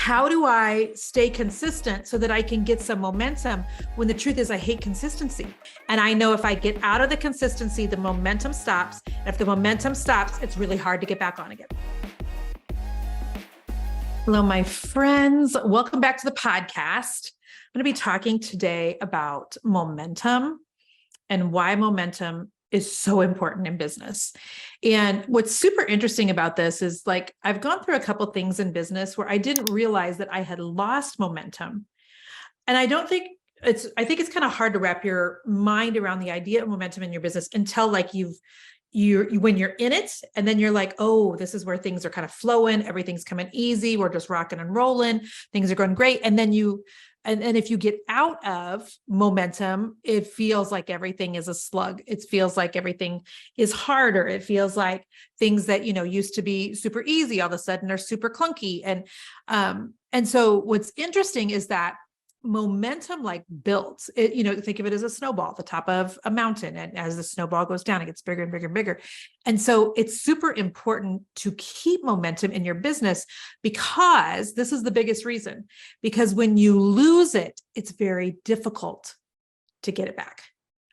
how do I stay consistent so that I can get some momentum when the truth is I hate consistency? And I know if I get out of the consistency, the momentum stops. And if the momentum stops, it's really hard to get back on again. Hello, my friends. Welcome back to the podcast. I'm going to be talking today about momentum and why momentum is so important in business. And what's super interesting about this is I've gone through a couple of things in business where I didn't realize that I had lost momentum. And I think it's kind of hard to wrap your mind around the idea of momentum in your business until when you're in it, and then you're like, oh, this is where things are kind of flowing. Everything's coming easy. We're just rocking and rolling. Things are going great. And then and if you get out of momentum, it feels like everything is a slug. It feels like everything is harder. It feels like things that, used to be super easy all of a sudden are super clunky. And so what's interesting is that momentum builds it, think of it as a snowball at the top of a mountain. And as the snowball goes down, it gets bigger and bigger and bigger. And so it's super important to keep momentum in your business, because this is the biggest reason, because when you lose it, it's very difficult to get it back.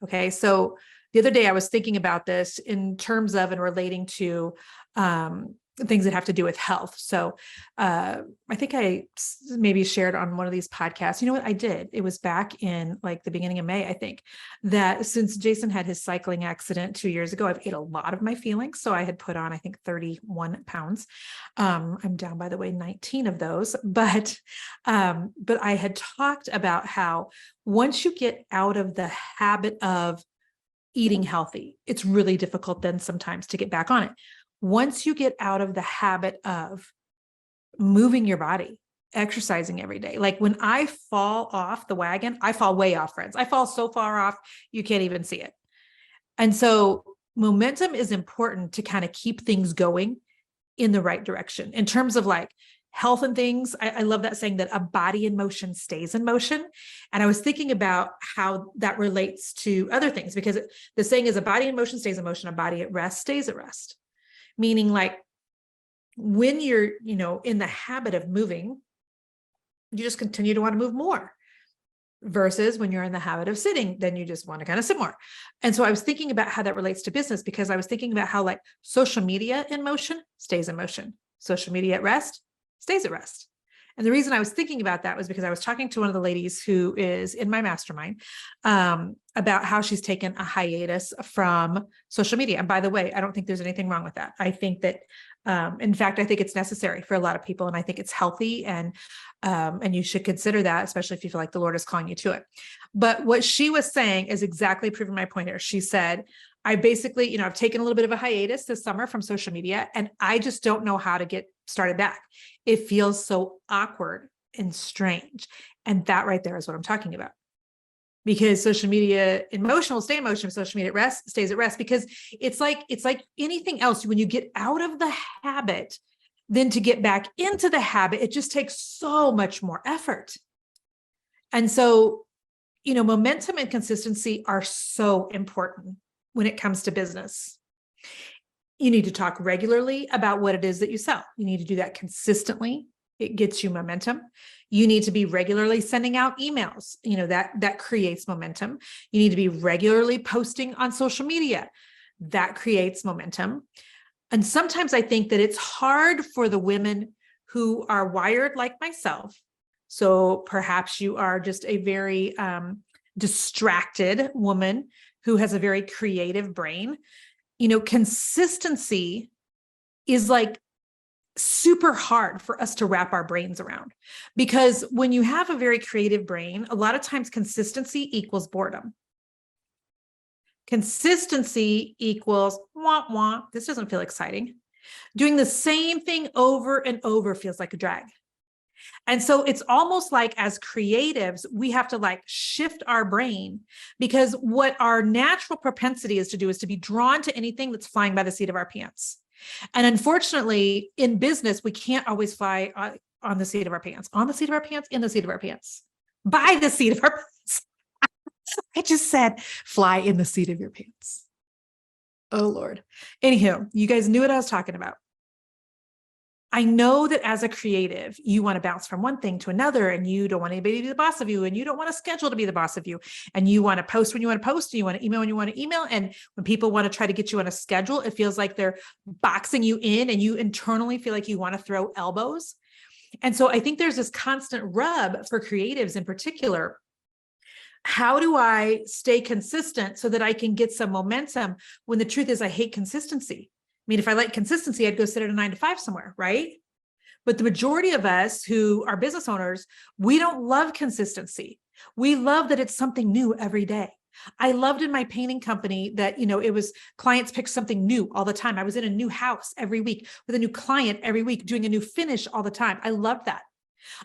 Okay. So the other day I was thinking about this in terms of and relating to, things that have to do with health. So I think I maybe shared on one of these podcasts, you know what I did? It was back in the beginning of May, I think, that since Jason had his cycling accident 2 years ago, I've ate a lot of my feelings. So I had put on, I think, 31 pounds. I'm down, by the way, 19 of those. But I had talked about how once you get out of the habit of eating healthy, it's really difficult then sometimes to get back on it. Once you get out of the habit of moving your body, exercising every day, like when I fall off the wagon, I fall way off, friends. I fall so far off, you can't even see it. And so momentum is important to kind of keep things going in the right direction. In terms of health and things, I love that saying that a body in motion stays in motion. And I was thinking about how that relates to other things, because the saying is a body in motion stays in motion, a body at rest stays at rest. Meaning when you're, in the habit of moving, you just continue to want to move more, versus when you're in the habit of sitting, then you just want to kind of sit more. And so I was thinking about how that relates to business, because I was thinking about how social media in motion stays in motion. Social media at rest stays at rest. And the reason I was thinking about that was because I was talking to one of the ladies who is in my mastermind about how she's taken a hiatus from social media. And by the way, I don't think there's anything wrong with that. I think that, in fact, I think it's necessary for a lot of people, and I think it's healthy, and you should consider that, especially if you feel like the Lord is calling you to it. But what she was saying is exactly proving my point here. She said, I basically, I've taken a little bit of a hiatus this summer from social media, and I just don't know how to get started back. It feels so awkward and strange. And that right there is what I'm talking about. Because social media in motion will stay in motion, social media at rest stays at rest, because it's like anything else. When you get out of the habit, then to get back into the habit, it just takes so much more effort. And so, momentum and consistency are so important when it comes to business. You need to talk regularly about what it is that you sell. You need to do that consistently. It gets you momentum. You need to be regularly sending out emails. That creates momentum. You need to be regularly posting on social media. That creates momentum. And sometimes I think that it's hard for the women who are wired like myself. So perhaps you are just a very distracted woman who has a very creative brain. Consistency is super hard for us to wrap our brains around, because when you have a very creative brain, a lot of times consistency equals boredom. Consistency equals wah, wah. This doesn't feel exciting. Doing the same thing over and over feels like a drag. And so it's almost like as creatives, we have to shift our brain, because what our natural propensity is to be drawn to anything that's flying by the seat of our pants. And unfortunately, in business, we can't always fly on the seat of our pants, on the seat of our pants, in the seat of our pants, by the seat of our pants. I just said, fly in the seat of your pants. Oh, Lord. Anywho, you guys knew what I was talking about. I know that as a creative, you want to bounce from one thing to another, and you don't want anybody to be the boss of you, and you don't want a schedule to be the boss of you, and you want to post when you want to post, and you want to email when you want to email. And when people want to try to get you on a schedule, it feels like they're boxing you in, and you internally feel like you want to throw elbows. And so I think there's this constant rub for creatives in particular. How do I stay consistent so that I can get some momentum when the truth is I hate consistency? I mean, if I like consistency, I'd go sit at a 9 to 5 somewhere, right? But the majority of us who are business owners, we don't love consistency. We love that it's something new every day. I loved in my painting company that, it was clients pick something new all the time. I was in a new house every week with a new client every week, doing a new finish all the time. I loved that.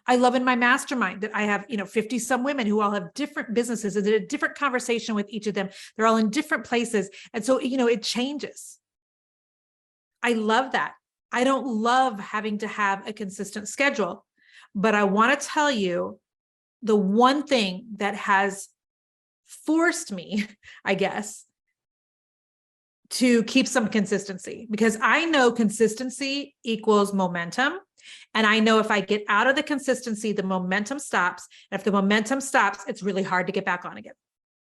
I love in my mastermind that I have, 50 some women who all have different businesses and did a different conversation with each of them. They're all in different places. And so, it changes. I love that. I don't love having to have a consistent schedule, but I want to tell you the one thing that has forced me, I guess, to keep some consistency, because I know consistency equals momentum. And I know if I get out of the consistency, the momentum stops. And if the momentum stops, it's really hard to get back on again.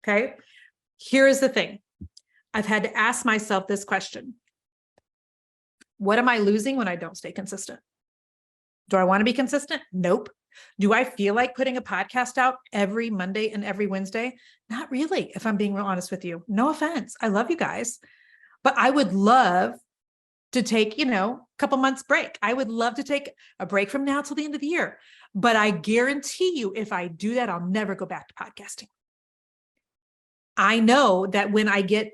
Okay. Here is the thing. I've had to ask myself this question. What am I losing when I don't stay consistent? Do I want to be consistent? Nope. Do I feel like putting a podcast out every Monday and every Wednesday? Not really, if I'm being real honest with you. No offense. I love you guys, but I would love to take, a couple months break. I would love to take a break from now till the end of the year. But I guarantee you, if I do that, I'll never go back to podcasting. I know that when I get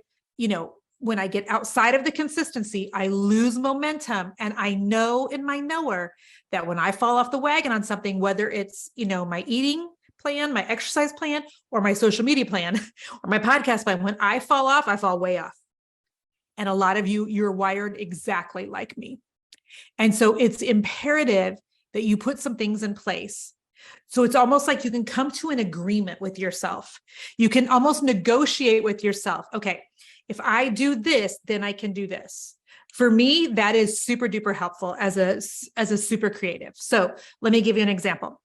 outside of the consistency, I lose momentum. And I know in my knower that when I fall off the wagon on something, whether it's, my eating plan, my exercise plan, or my social media plan, or my podcast plan, when I fall off, I fall way off. And a lot of you, you're wired exactly like me. And so it's imperative that you put some things in place. So it's almost like you can come to an agreement with yourself. You can almost negotiate with yourself. Okay, if I do this, then I can do this. For me, that is super duper helpful as a super creative. So let me give you an example.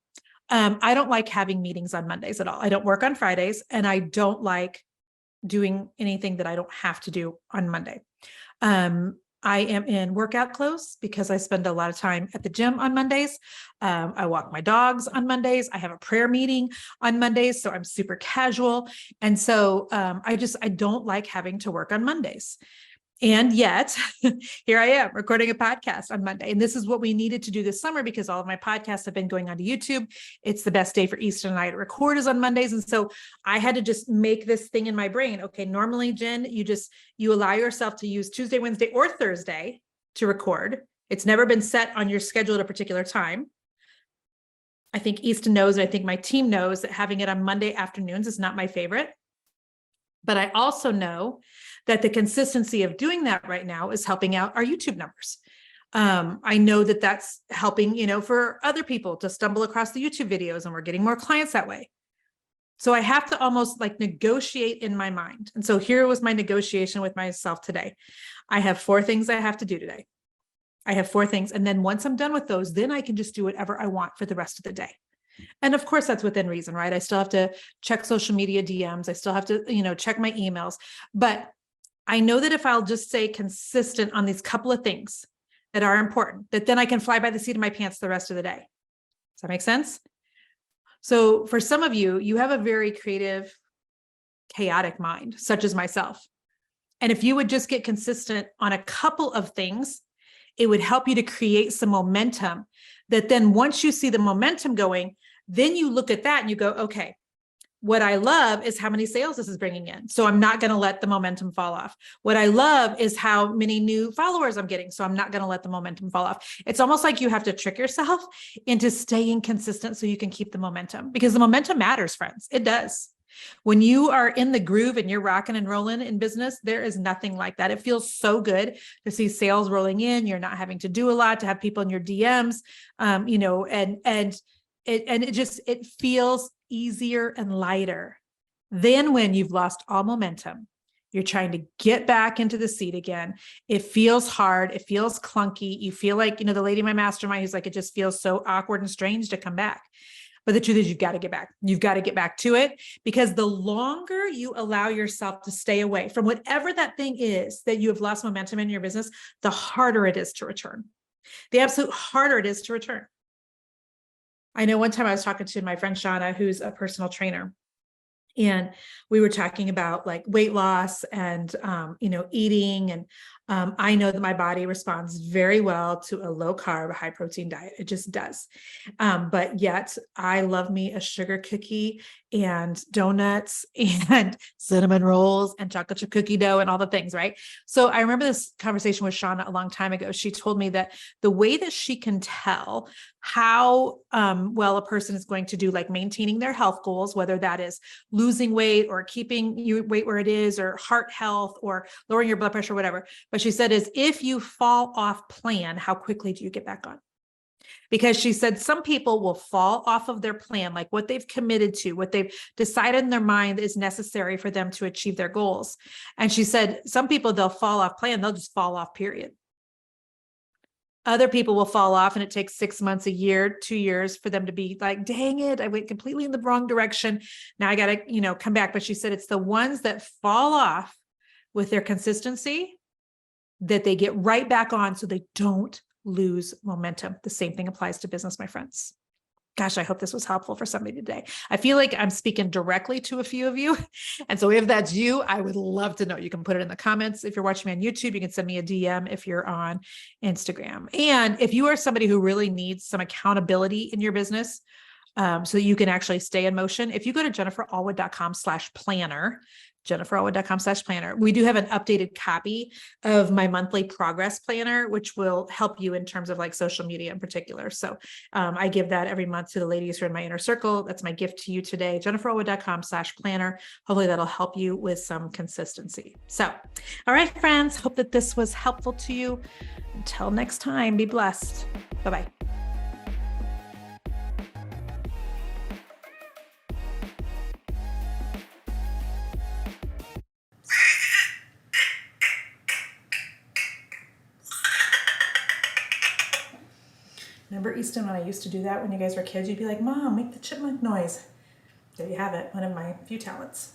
I don't like having meetings on Mondays at all. I don't work on Fridays, and I don't like doing anything that I don't have to do on Monday. I am in workout clothes because I spend a lot of time at the gym on Mondays. I walk my dogs on Mondays. I have a prayer meeting on Mondays, so I'm super casual. And so I don't like having to work on Mondays. And yet here I am recording a podcast on Monday. And this is what we needed to do this summer because all of my podcasts have been going onto YouTube. It's the best day for Eastern and I to record is on Mondays. And so I had to just make this thing in my brain. Okay, normally, Jen, you allow yourself to use Tuesday, Wednesday, or Thursday to record. It's never been set on your schedule at a particular time. I think Easton knows, and I think my team knows that having it on Monday afternoons is not my favorite. But I also know that the consistency of doing that right now is helping out our YouTube numbers. I know that that's helping, for other people to stumble across the YouTube videos, and we're getting more clients that way. So I have to almost like negotiate in my mind. And so here was my negotiation with myself today. I have 4 things I have to do today. I have 4 things. And then once I'm done with those, then I can just do whatever I want for the rest of the day. And of course, that's within reason, right? I still have to check social media DMs. I still have to, check my emails. But I know that if I'll just stay consistent on these couple of things that are important, that then I can fly by the seat of my pants the rest of the day. Does that make sense? So for some of you, you have a very creative, chaotic mind, such as myself. And if you would just get consistent on a couple of things, it would help you to create some momentum that then once you see the momentum going, then you look at that and you go, okay, what I love is how many sales this is bringing in. So I'm not going to let the momentum fall off. What I love is how many new followers I'm getting. So I'm not going to let the momentum fall off. It's almost like you have to trick yourself into staying consistent so you can keep the momentum, because the momentum matters, friends. It does. When you are in the groove and you're rocking and rolling in business, there is nothing like that. It feels so good to see sales rolling in. You're not having to do a lot, to have people in your DMs, it feels easier and lighter than when you've lost all momentum You're trying to get back into the seat again. It feels hard. It feels clunky. You feel like, the lady in my mastermind who's like, it just feels so awkward and strange to come back. But the truth is, you've got to get back. You've got to get back to it, because the longer you allow yourself to stay away from whatever that thing is that you have lost momentum in your business, the harder it is to return. The absolute harder it is to return. I know one time I was talking to my friend Shauna, who's a personal trainer, and we were talking about like weight loss and, eating. And I know that my body responds very well to a low carb, high protein diet. It just does. But yet I love me a sugar cookie and donuts and cinnamon rolls and chocolate chip cookie dough and all the things, right? So I remember this conversation with Shauna a long time ago. She told me that the way that she can tell how well a person is going to do, like maintaining their health goals, whether that is losing weight or keeping your weight where it is, or heart health or lowering your blood pressure, whatever. But she said is, if you fall off plan, how quickly do you get back on? Because she said some people will fall off of their plan, like what they've committed to, what they've decided in their mind is necessary for them to achieve their goals. And she said some people, they'll fall off plan, they'll just fall off, period. Other people will fall off and it takes 6 months, a year, 2 years for them to be like, dang it, I went completely in the wrong direction. Now I got to, come back. But she said it's the ones that fall off with their consistency that they get right back on, so they don't lose momentum. The same thing applies to business, my friends. Gosh, I hope this was helpful for somebody today. I feel like I'm speaking directly to a few of you. And so if that's you, I would love to know. You can put it in the comments. If you're watching me on YouTube, you can send me a DM if you're on Instagram. And if you are somebody who really needs some accountability in your business, so that you can actually stay in motion, if you go to jenniferallwood.com/planner, jenniferallwood.com/planner, we do have an updated copy of my monthly progress planner, which will help you in terms of like social media in particular. So I give that every month to the ladies who are in my inner circle. That's my gift to you today, jenniferallwood.com/planner. Hopefully that'll help you with some consistency. So, all right, friends, hope that this was helpful to you. Until next time, be blessed. Bye-bye. Remember, Easton, when I used to do that when you guys were kids, you'd be like, Mom, make the chipmunk noise. There you have it, one of my few talents.